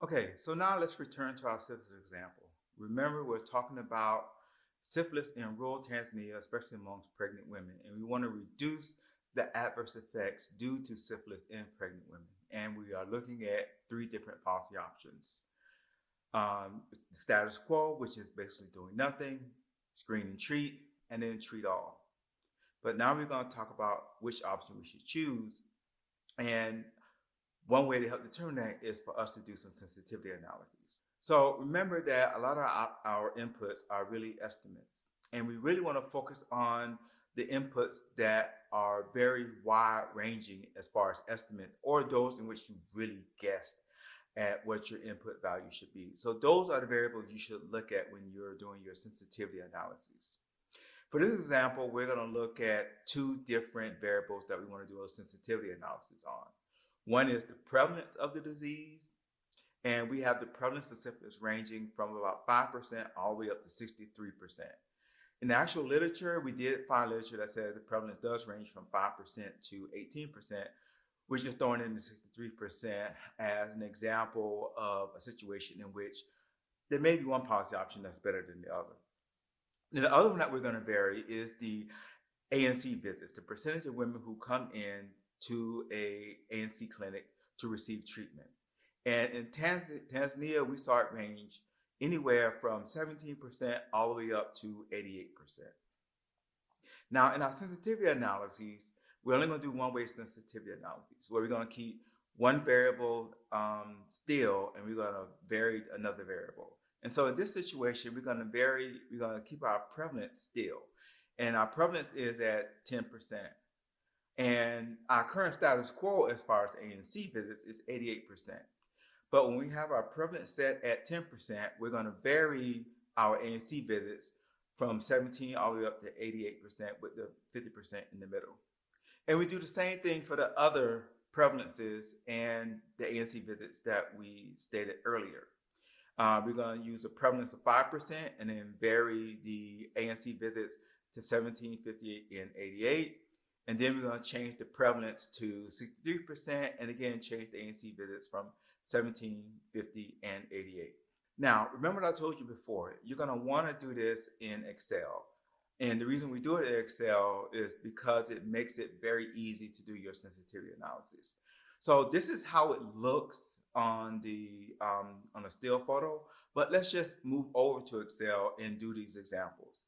Okay, so now let's return to our syphilis example. Remember, we're talking about syphilis in rural Tanzania, especially amongst pregnant women, and we want to reduce the adverse effects due to syphilis in pregnant women. And we are looking at three different policy options. Status quo, which is basically doing nothing, screen and treat, and then treat all. But now we're going to talk about which option we should choose. And one way to help determine that is for us to do some sensitivity analyses. So remember that a lot of our inputs are really estimates. And we really want to focus on the inputs that are very wide ranging as far as estimates, or those in which you really guessed at what your input value should be. So those are the variables you should look at when you're doing your sensitivity analyses. For this example, we're going to look at two different variables that we want to do a sensitivity analysis on. One is the prevalence of the disease, and we have the prevalence of syphilis ranging from about 5% all the way up to 63%. In the actual literature, we did find literature that says the prevalence does range from 5% to 18%, which is throwing in the 63% as an example of a situation in which there may be one policy option that's better than the other. And the other one that we're going to vary is the ANC visits, the percentage of women who come in to a ANC clinic to receive treatment. And in Tanzania, we saw it range anywhere from 17% all the way up to 88%. Now, in our sensitivity analyses, we're only going to do one-way sensitivity analyses, where we're going to keep one variable still, and we're going to vary another variable. And so in this situation, we're going to keep our prevalence still. And our prevalence is at 10%. And our current status quo as far as ANC visits is 88%. But when we have our prevalence set at 10%, we're going to vary our ANC visits from 17 all the way up to 88% with the 50% in the middle. And we do the same thing for the other prevalences and the ANC visits that we stated earlier. We're going to use a prevalence of 5% and then vary the ANC visits to 17, 58, and 88. And then we're going to change the prevalence to 63% and again change the ANC visits from 17, 50, and 88. Now, remember what I told you before, you're going to want to do this in Excel. And the reason we do it in Excel is because it makes it very easy to do your sensitivity analysis. So this is how it looks on a still photo, but let's just move over to Excel and do these examples.